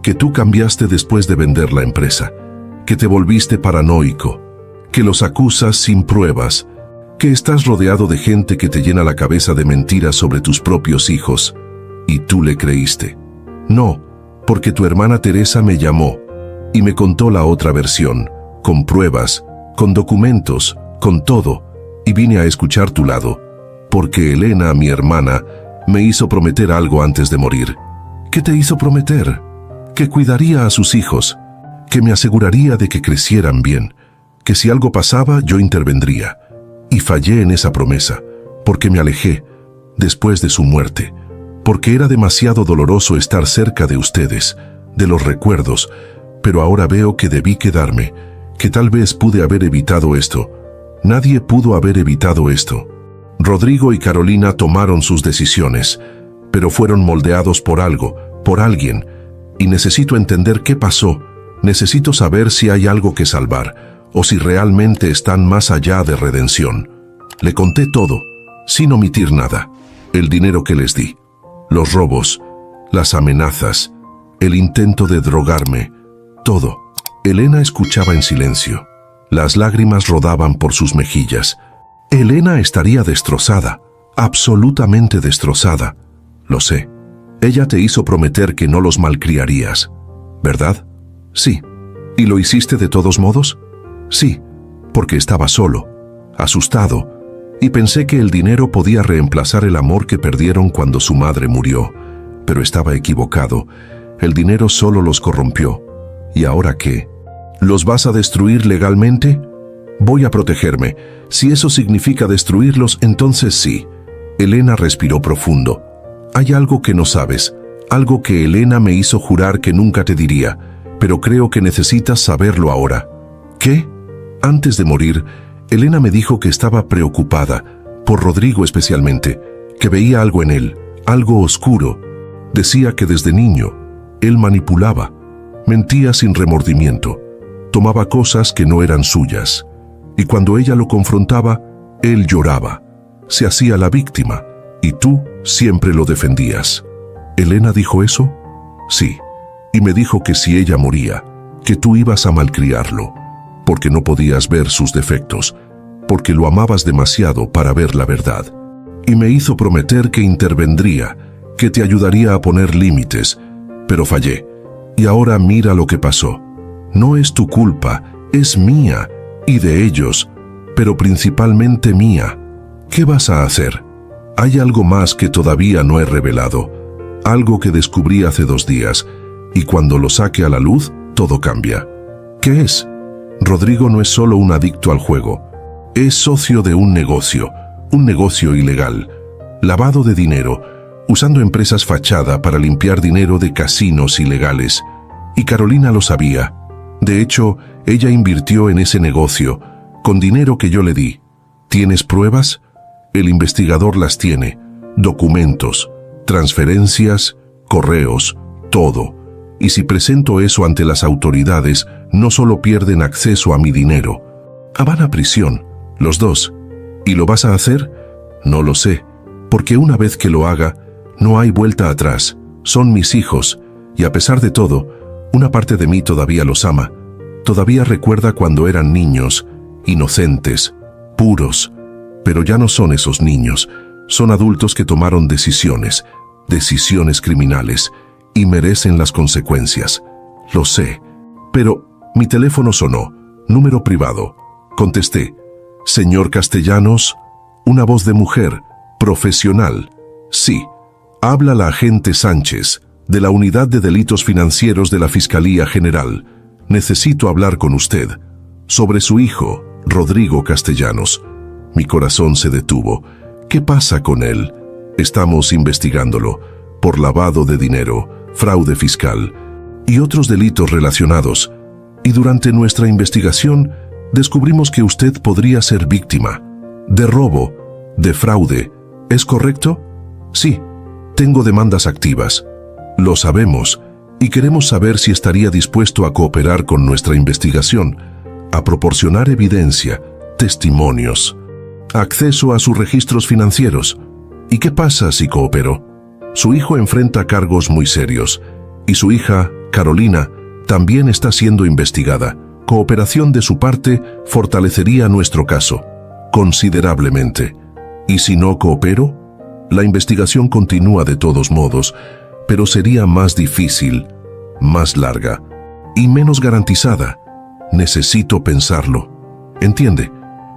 que tú cambiaste después de vender la empresa, que te volviste paranoico, que los acusas sin pruebas, que estás rodeado de gente que te llena la cabeza de mentiras sobre tus propios hijos, y tú le creíste. No, porque tu hermana Teresa me llamó y me contó la otra versión, con pruebas, con documentos, con todo, y vine a escuchar tu lado, porque Elena, mi hermana, me hizo prometer algo antes de morir. ¿Qué te hizo prometer? Que cuidaría a sus hijos, que me aseguraría de que crecieran bien, que si algo pasaba yo intervendría. Y fallé en esa promesa, porque me alejé, después de su muerte, porque era demasiado doloroso estar cerca de ustedes, de los recuerdos, pero ahora veo que debí quedarme, que tal vez pude haber evitado esto. Nadie pudo haber evitado esto. Rodrigo y Carolina tomaron sus decisiones, pero fueron moldeados por algo, por alguien, y necesito entender qué pasó. Necesito saber si hay algo que salvar, o si realmente están más allá de redención. Le conté todo, sin omitir nada. El dinero que les di, los robos, las amenazas, el intento de drogarme, todo. Elena escuchaba en silencio. Las lágrimas rodaban por sus mejillas. Elena estaría destrozada, absolutamente destrozada. Lo sé. Ella te hizo prometer que no los malcriarías, ¿verdad? Sí. ¿Y lo hiciste de todos modos? Sí, porque estaba solo, asustado, y pensé que el dinero podía reemplazar el amor que perdieron cuando su madre murió. Pero estaba equivocado. El dinero solo los corrompió. ¿Y ahora qué? ¿Los vas a destruir legalmente? Voy a protegerme. Si eso significa destruirlos, entonces sí. Elena respiró profundo. Hay algo que no sabes, algo que Elena me hizo jurar que nunca te diría, pero creo que necesitas saberlo ahora. ¿Qué? Antes de morir, Elena me dijo que estaba preocupada, por Rodrigo especialmente, que veía algo en él, algo oscuro. Decía que desde niño, él manipulaba, mentía sin remordimiento, tomaba cosas que no eran suyas, y cuando ella lo confrontaba, él lloraba, se hacía la víctima, y tú siempre lo defendías. ¿Elena dijo eso? Sí, y me dijo que si ella moría, que tú ibas a malcriarlo, porque no podías ver sus defectos, porque lo amabas demasiado para ver la verdad. Y me hizo prometer que intervendría, que te ayudaría a poner límites, pero fallé. Y ahora mira lo que pasó. No es tu culpa, es mía, y de ellos, pero principalmente mía. ¿Qué vas a hacer? Hay algo más que todavía no he revelado, algo que descubrí hace 2 días, y cuando lo saque a la luz, todo cambia. ¿Qué es? Rodrigo no es solo un adicto al juego, es socio de un negocio ilegal, lavado de dinero, usando empresas fachada para limpiar dinero de casinos ilegales. Y Carolina lo sabía. De hecho, ella invirtió en ese negocio, con dinero que yo le di. ¿Tienes pruebas? El investigador las tiene, documentos, transferencias, correos, todo. Y si presento eso ante las autoridades, no solo pierden acceso a mi dinero, van a prisión, los dos. ¿Y lo vas a hacer? No lo sé, porque una vez que lo haga, no hay vuelta atrás. Son mis hijos, y a pesar de todo, una parte de mí todavía los ama. Todavía recuerda cuando eran niños, inocentes, puros. Pero ya no son esos niños, son adultos que tomaron decisiones criminales, y merecen las consecuencias. Lo sé. Pero mi teléfono sonó, número privado. Contesté. Señor Castellanos, una voz de mujer, profesional. Sí, habla la agente Sánchez, de la Unidad de Delitos Financieros de la Fiscalía General. Necesito hablar con usted. Sobre su hijo, Rodrigo Castellanos. Mi corazón se detuvo. ¿Qué pasa con él? Estamos investigándolo, por lavado de dinero, fraude fiscal y otros delitos relacionados. Y durante nuestra investigación, descubrimos que usted podría ser víctima de robo, de fraude. ¿Es correcto? Sí, tengo demandas activas. Lo sabemos y queremos saber si estaría dispuesto a cooperar con nuestra investigación, a proporcionar evidencia, testimonios, acceso a sus registros financieros. ¿Y qué pasa si coopero? Su hijo enfrenta cargos muy serios y su hija, Carolina, también está siendo investigada. Cooperación de su parte fortalecería nuestro caso considerablemente. ¿Y si no coopero? La investigación continúa de todos modos, pero sería más difícil, más larga y menos garantizada. Necesito pensarlo. ¿Entiende?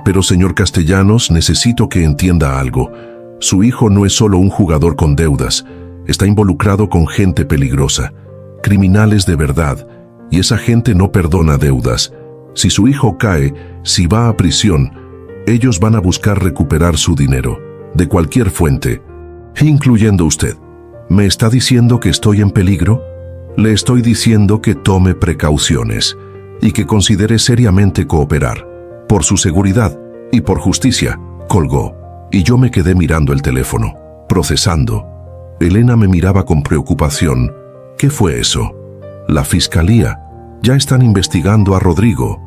Pero señor Castellanos, necesito que entienda algo. Su hijo no es solo un jugador con deudas, está involucrado con gente peligrosa, criminales de verdad, y esa gente no perdona deudas. Si su hijo cae, si va a prisión, ellos van a buscar recuperar su dinero, de cualquier fuente, incluyendo usted. ¿Me está diciendo que estoy en peligro? Le estoy diciendo que tome precauciones y que considere seriamente cooperar. Por su seguridad y por justicia. Colgó, y yo me quedé mirando el teléfono, procesando. Elena me miraba con preocupación. ¿Qué fue eso? La fiscalía. Ya están investigando a Rodrigo.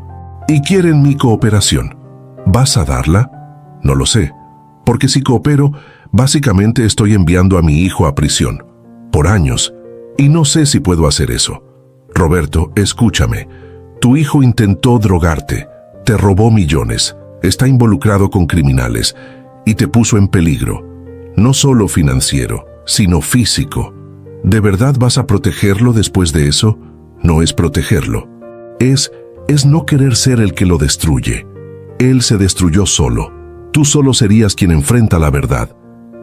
Y quieren mi cooperación. ¿Vas a darla? No lo sé, porque si coopero, básicamente estoy enviando a mi hijo a prisión, por años, y no sé si puedo hacer eso. Roberto, escúchame. Tu hijo intentó drogarte, te robó millones, está involucrado con criminales y te puso en peligro, no solo financiero, sino físico. ¿De verdad vas a protegerlo después de eso? No es protegerlo. Es no querer ser el que lo destruye. Él se destruyó solo. Tú solo serías quien enfrenta la verdad.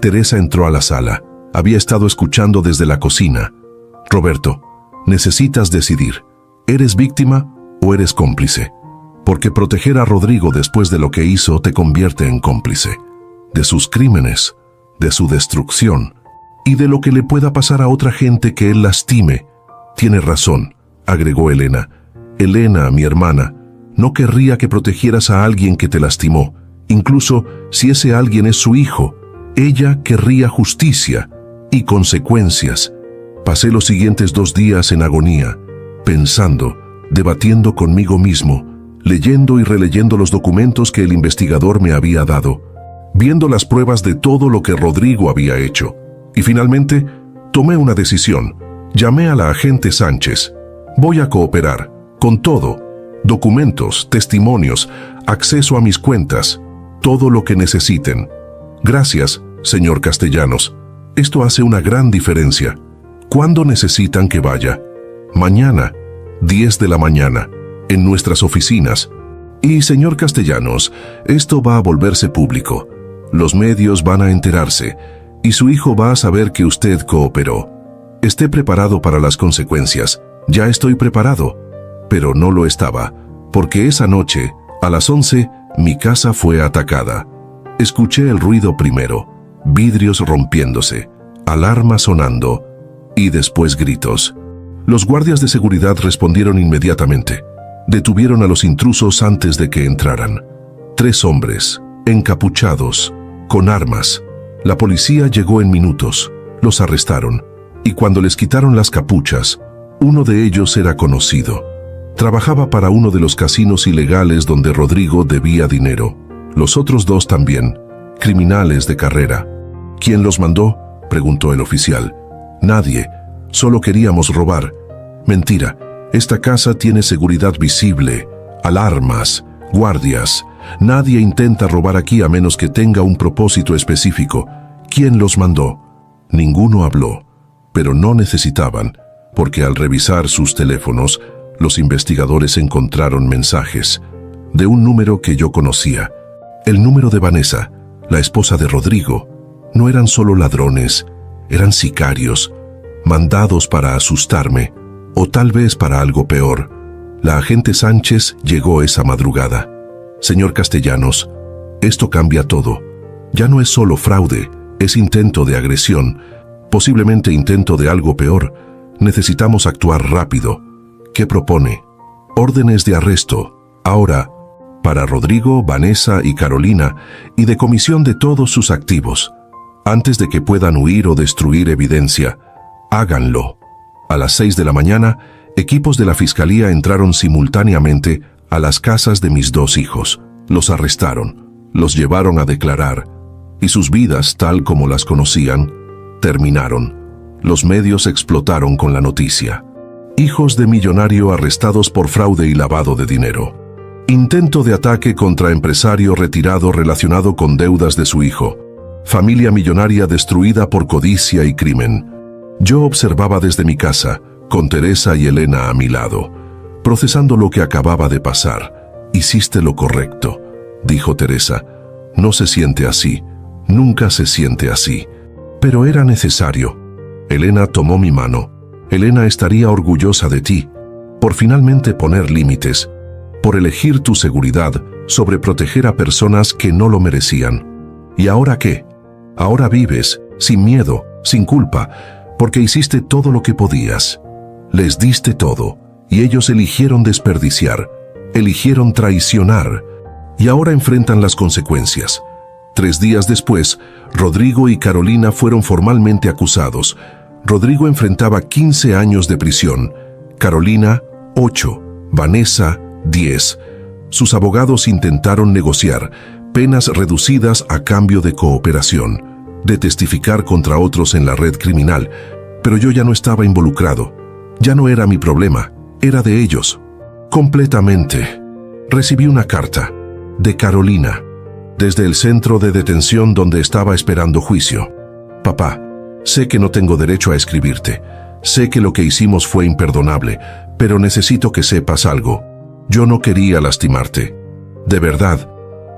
Teresa entró a la sala. Había estado escuchando desde la cocina. Roberto, necesitas decidir. ¿Eres víctima o eres cómplice? Porque proteger a Rodrigo después de lo que hizo te convierte en cómplice. De sus crímenes, de su destrucción y de lo que le pueda pasar a otra gente que él lastime. Tienes razón, agregó Elena. Elena, mi hermana, no querría que protegieras a alguien que te lastimó, incluso si ese alguien es su hijo. Ella querría justicia y consecuencias. Pasé los siguientes 2 días en agonía, pensando, debatiendo conmigo mismo, leyendo y releyendo los documentos que el investigador me había dado, viendo las pruebas de todo lo que Rodrigo había hecho. Y finalmente, tomé una decisión. Llamé a la agente Sánchez. Voy a cooperar, con todo. Documentos, testimonios, acceso a mis cuentas, todo lo que necesiten. Gracias, señor Castellanos. Esto hace una gran diferencia. ¿Cuándo necesitan que vaya? Mañana, 10 de la mañana, en nuestras oficinas. Y, señor Castellanos, esto va a volverse público. Los medios van a enterarse, y su hijo va a saber que usted cooperó. Esté preparado para las consecuencias. Ya estoy preparado. Pero no lo estaba, porque esa noche, a las 11, mi casa fue atacada. Escuché el ruido primero, vidrios rompiéndose, alarma sonando, y después gritos. Los guardias de seguridad respondieron inmediatamente. Detuvieron a los intrusos antes de que entraran. 3 hombres, encapuchados, con armas. La policía llegó en minutos, los arrestaron, y cuando les quitaron las capuchas, uno de ellos era conocido. Trabajaba para uno de los casinos ilegales donde Rodrigo debía dinero. Los otros 2 también, criminales de carrera. ¿Quién los mandó?, preguntó el oficial. Nadie, solo queríamos robar. Mentira, esta casa tiene seguridad visible, alarmas, guardias. Nadie intenta robar aquí a menos que tenga un propósito específico. ¿Quién los mandó? Ninguno habló, pero no necesitaban, porque al revisar sus teléfonos, los investigadores encontraron mensajes de un número que yo conocía. El número de Vanessa, la esposa de Rodrigo. No eran solo ladrones, eran sicarios, mandados para asustarme, o tal vez para algo peor. La agente Sánchez llegó esa madrugada. Señor Castellanos, esto cambia todo. Ya no es solo fraude, es intento de agresión, posiblemente intento de algo peor. Necesitamos actuar rápido. ¿Qué propone? Órdenes de arresto, ahora, para Rodrigo, Vanessa y Carolina, y decomisión de todos sus activos. Antes de que puedan huir o destruir evidencia, háganlo. A las 6 de la mañana, equipos de la fiscalía entraron simultáneamente a las casas de mis 2 hijos. Los arrestaron, los llevaron a declarar, y sus vidas, tal como las conocían, terminaron. Los medios explotaron con la noticia. Hijos de millonario arrestados por fraude y lavado de dinero. Intento de ataque contra empresario retirado relacionado con deudas de su hijo. Familia millonaria destruida por codicia y crimen. Yo observaba desde mi casa, con Teresa y Elena a mi lado, procesando lo que acababa de pasar. Hiciste lo correcto, dijo Teresa. No se siente así, nunca se siente así. Pero era necesario. Elena tomó mi mano. Elena estaría orgullosa de ti, por finalmente poner límites, por elegir tu seguridad sobre proteger a personas que no lo merecían. ¿Y ahora qué? Ahora vives, sin miedo, sin culpa, porque hiciste todo lo que podías. Les diste todo, y ellos eligieron desperdiciar, eligieron traicionar, y ahora enfrentan las consecuencias. 3 días después, Rodrigo y Carolina fueron formalmente acusados. Rodrigo enfrentaba 15 años de prisión, Carolina 8, Vanessa 10. Sus abogados intentaron negociar penas reducidas a cambio de cooperación, de testificar contra otros en la red criminal, pero yo ya no estaba involucrado. Ya no era mi problema, era de ellos. Completamente. Recibí una carta de Carolina, desde el centro de detención donde estaba esperando juicio. Papá, sé que no tengo derecho a escribirte. Sé que lo que hicimos fue imperdonable, pero necesito que sepas algo. Yo no quería lastimarte. De verdad.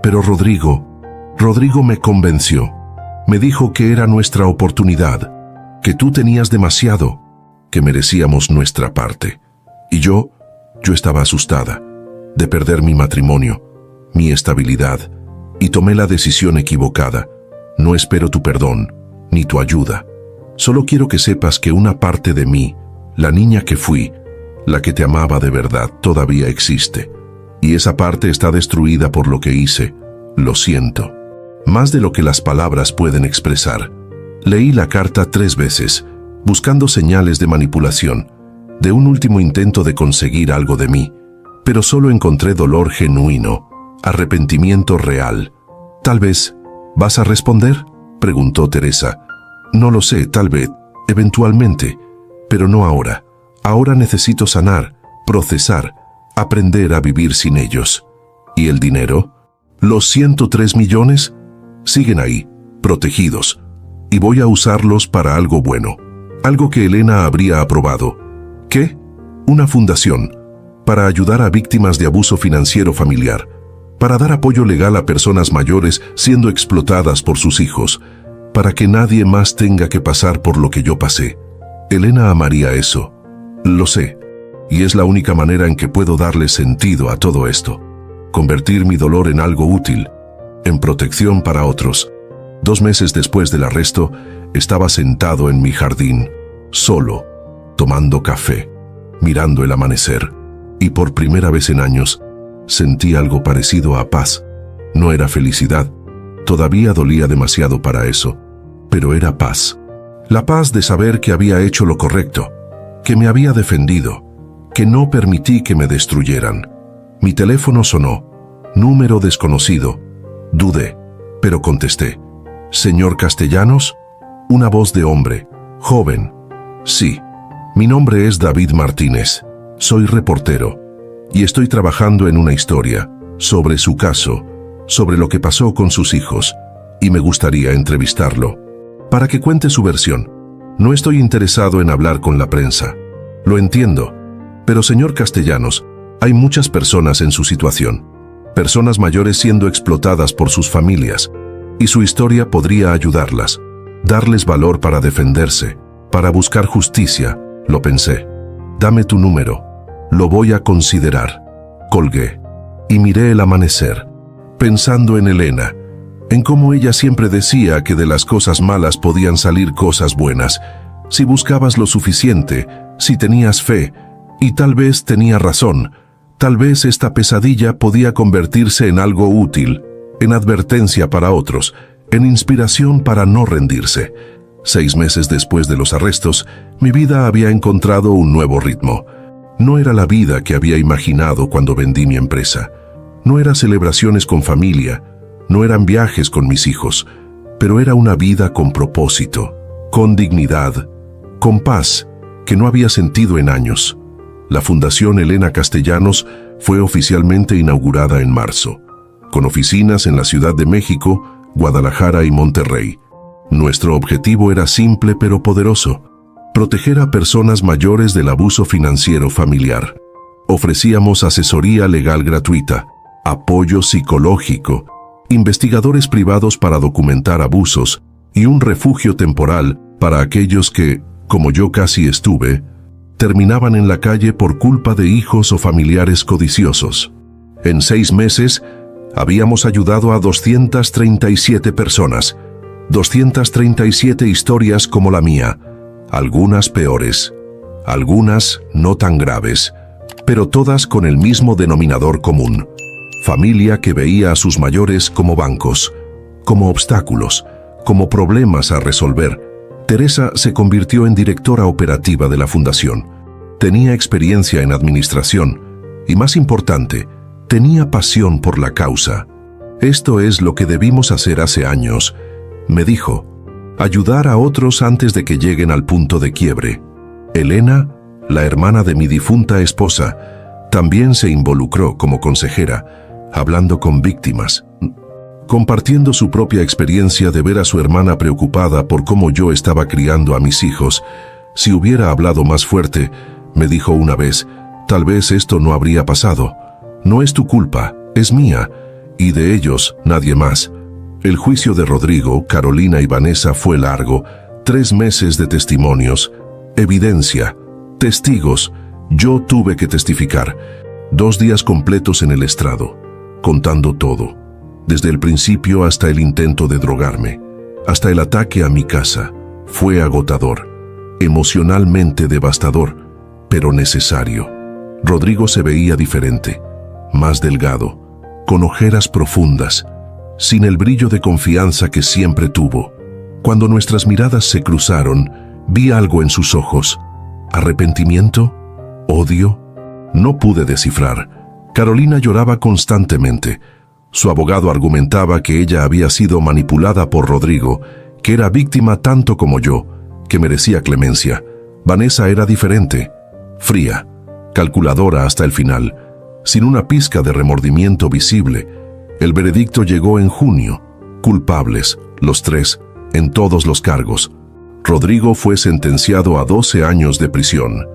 Pero Rodrigo me convenció. Me dijo que era nuestra oportunidad, que tú tenías demasiado, que merecíamos nuestra parte. Y yo estaba asustada de perder mi matrimonio, mi estabilidad, y tomé la decisión equivocada. No espero tu perdón, ni tu ayuda. Solo quiero que sepas que una parte de mí, la niña que fui, la que te amaba de verdad, todavía existe. Y esa parte está destruida por lo que hice. Lo siento. Más de lo que las palabras pueden expresar. Leí la carta 3 veces, buscando señales de manipulación, de un último intento de conseguir algo de mí, pero solo encontré dolor genuino, arrepentimiento real. Tal vez, ¿vas a responder?, preguntó Teresa. No lo sé, tal vez, eventualmente, pero no ahora. Ahora necesito sanar, procesar, aprender a vivir sin ellos. ¿Y el dinero? ¿Los 103 millones? Siguen ahí, protegidos, y voy a usarlos para algo bueno, algo que Elena habría aprobado. ¿Qué? Una fundación, para ayudar a víctimas de abuso financiero familiar, para dar apoyo legal a personas mayores siendo explotadas por sus hijos, para que nadie más tenga que pasar por lo que yo pasé. Elena amaría eso. Lo sé, y es la única manera en que puedo darle sentido a todo esto. Convertir mi dolor en algo útil, en protección para otros. 2 meses después del arresto, estaba sentado en mi jardín, solo, tomando café, mirando el amanecer, y por primera vez en años, sentí algo parecido a paz. No era felicidad, todavía dolía demasiado para eso, pero era paz. La paz de saber que había hecho lo correcto, que me había defendido, que no permití que me destruyeran. Mi teléfono sonó, número desconocido. Dudé, pero contesté. ¿Señor Castellanos? Una voz de hombre, joven. Sí, mi nombre es David Martínez, soy reportero, y estoy trabajando en una historia, sobre su caso, sobre lo que pasó con sus hijos, y me gustaría entrevistarlo, para que cuente su versión. No estoy interesado en hablar con la prensa. Lo entiendo, pero señor Castellanos, hay muchas personas en su situación, personas mayores siendo explotadas por sus familias, y su historia podría ayudarlas, darles valor para defenderse, para buscar justicia. Lo pensé. Dame tu número. Lo voy a considerar. Colgué. Y miré el amanecer, pensando en Elena, en cómo ella siempre decía que de las cosas malas podían salir cosas buenas, si buscabas lo suficiente, si tenías fe, y tal vez tenía razón. Tal vez esta pesadilla podía convertirse en algo útil, en advertencia para otros, en inspiración para no rendirse. 6 meses después de los arrestos, mi vida había encontrado un nuevo ritmo. No era la vida que había imaginado cuando vendí mi empresa. No eran celebraciones con familia, no eran viajes con mis hijos, pero era una vida con propósito. con dignidad, con paz, que no había sentido en años. La Fundación Elena Castellanos fue oficialmente inaugurada en marzo, con oficinas en la Ciudad de México, Guadalajara y Monterrey. Nuestro objetivo era simple pero poderoso: proteger a personas mayores del abuso financiero familiar. Ofrecíamos asesoría legal gratuita, apoyo psicológico, investigadores privados para documentar abusos y un refugio temporal para aquellos que, como yo casi estuve, terminaban en la calle por culpa de hijos o familiares codiciosos. En 6 meses, habíamos ayudado a 237 personas, 237 historias como la mía, algunas peores, algunas no tan graves, pero todas con el mismo denominador común: familia que veía a sus mayores como bancos, como obstáculos, como problemas a resolver. Teresa se convirtió en directora operativa de la fundación. Tenía experiencia en administración y, más importante, tenía pasión por la causa. Esto es lo que debimos hacer hace años, me dijo: ayudar a otros antes de que lleguen al punto de quiebre. Elena, la hermana de mi difunta esposa, también se involucró como consejera, hablando con víctimas, compartiendo su propia experiencia de ver a su hermana preocupada por cómo yo estaba criando a mis hijos. Si hubiera hablado más fuerte, me dijo una vez, tal vez esto no habría pasado. No es tu culpa, es mía, y de ellos nadie más. El juicio de Rodrigo, Carolina y Vanessa fue largo: 3 meses de testimonios, evidencia, testigos. Yo tuve que testificar. 2 días completos en el estrado, contando todo, desde el principio hasta el intento de drogarme, hasta el ataque a mi casa. Fue agotador, emocionalmente devastador, pero necesario. Rodrigo se veía diferente, más delgado, con ojeras profundas, sin el brillo de confianza que siempre tuvo. Cuando nuestras miradas se cruzaron, vi algo en sus ojos: arrepentimiento, odio. No pude descifrar. Carolina lloraba constantemente. Su abogado argumentaba que ella había sido manipulada por Rodrigo, que era víctima tanto como yo, que merecía clemencia. Vanessa era diferente, fría, calculadora hasta el final, sin una pizca de remordimiento visible. El veredicto llegó en junio: culpables, los 3, en todos los cargos. Rodrigo fue sentenciado a 12 años de prisión,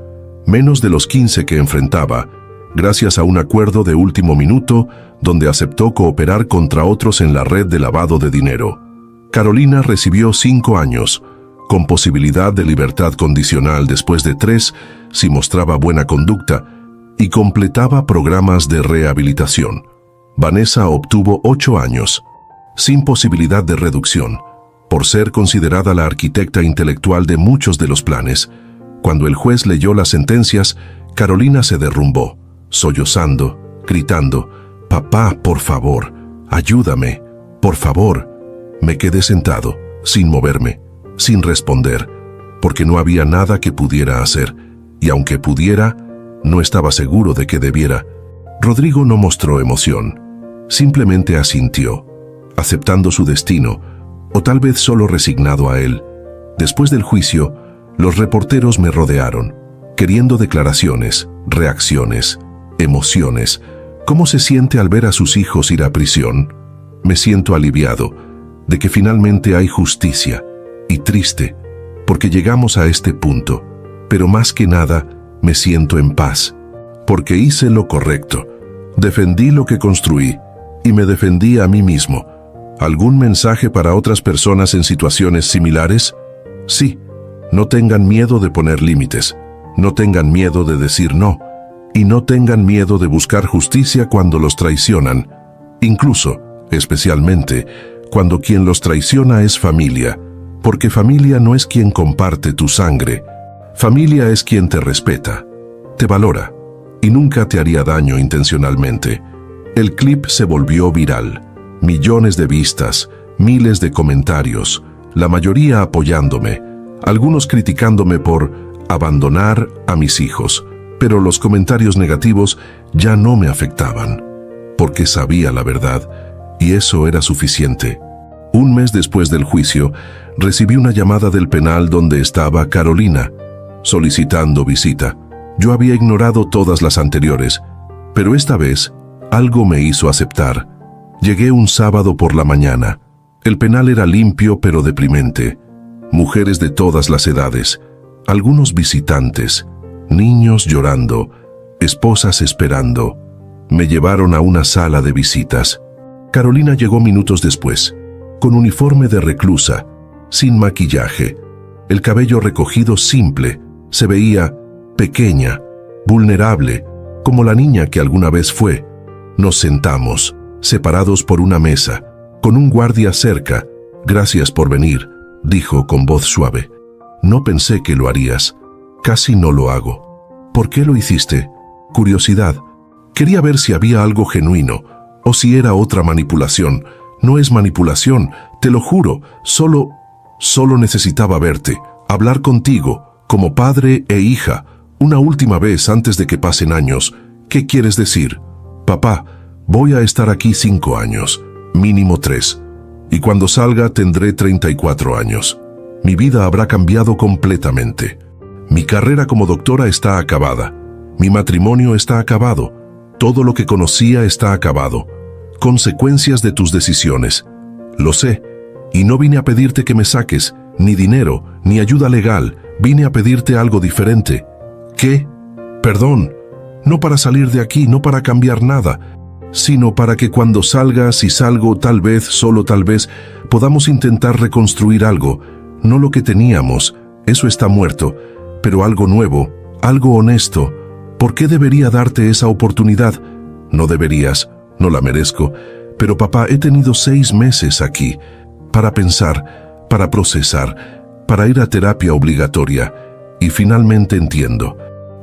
menos de los 15 que enfrentaba, gracias a un acuerdo de último minuto donde aceptó cooperar contra otros en la red de lavado de dinero. Carolina recibió 5 años, con posibilidad de libertad condicional después de 3 si mostraba buena conducta y completaba programas de rehabilitación. Vanessa obtuvo 8 años, sin posibilidad de reducción, por ser considerada la arquitecta intelectual de muchos de los planes. Cuando el juez leyó las sentencias, Carolina se derrumbó, sollozando, gritando: «Papá, por favor, ayúdame, por favor». Me quedé sentado, sin moverme, sin responder, porque no había nada que pudiera hacer, y aunque pudiera, no estaba seguro de que debiera. Rodrigo no mostró emoción, simplemente asintió, aceptando su destino, o tal vez solo resignado a él. Después del juicio, los reporteros me rodearon, queriendo declaraciones, reacciones, emociones. ¿Cómo se siente al ver a sus hijos ir a prisión? Me siento aliviado de que finalmente hay justicia, y triste, porque llegamos a este punto, pero más que nada, me siento en paz, porque hice lo correcto, defendí lo que construí, y me defendí a mí mismo. ¿Algún mensaje para otras personas en situaciones similares? Sí. No tengan miedo de poner límites, no tengan miedo de decir no, y no tengan miedo de buscar justicia cuando los traicionan, incluso, especialmente, cuando quien los traiciona es familia, porque familia no es quien comparte tu sangre, familia es quien te respeta, te valora, y nunca te haría daño intencionalmente. El clip se volvió viral, millones de vistas, miles de comentarios, la mayoría apoyándome, algunos criticándome por abandonar a mis hijos, pero los comentarios negativos ya no me afectaban, porque sabía la verdad, y eso era suficiente. Un mes después del juicio, recibí una llamada del penal donde estaba Carolina, solicitando visita. Yo había ignorado todas las anteriores, pero esta vez algo me hizo aceptar. Llegué un sábado por la mañana. El penal era limpio pero deprimente. Mujeres de todas las edades, algunos visitantes, niños llorando, esposas esperando. Me llevaron a una sala de visitas. Carolina llegó minutos después, con uniforme de reclusa, sin maquillaje, el cabello recogido simple, se veía pequeña, vulnerable, como la niña que alguna vez fue. Nos sentamos, separados por una mesa, con un guardia cerca. «Gracias por venir», dijo con voz suave. «No pensé que lo harías. Casi no lo hago». «¿Por qué lo hiciste?» «Curiosidad. Quería ver si había algo genuino, o si era otra manipulación». «No es manipulación, te lo juro. Solo necesitaba verte, hablar contigo, como padre e hija, una última vez antes de que pasen años». «¿Qué quieres decir?» «Papá, voy a estar aquí 5 años, mínimo 3. Y cuando salga tendré 34 años. Mi vida habrá cambiado completamente. Mi carrera como doctora está acabada. Mi matrimonio está acabado. Todo lo que conocía está acabado. Consecuencias de tus decisiones. Lo sé, y no vine a pedirte que me saques, ni dinero, ni ayuda legal. Vine a pedirte algo diferente». «¿Qué?» «Perdón. No para salir de aquí, no para cambiar nada, sino para que cuando salga, si salgo, tal vez, solo tal vez, podamos intentar reconstruir algo. No lo que teníamos, eso está muerto, pero algo nuevo, algo honesto. ¿Por qué debería darte esa oportunidad?» «No deberías, no la merezco, pero papá, he tenido 6 meses aquí, para pensar, para procesar, para ir a terapia obligatoria, y finalmente entiendo.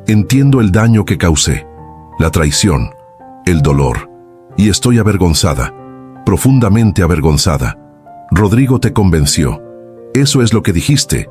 Entiendo el daño que causé, la traición, el dolor, y estoy avergonzada, profundamente avergonzada. Rodrigo te convenció. Eso es lo que dijiste,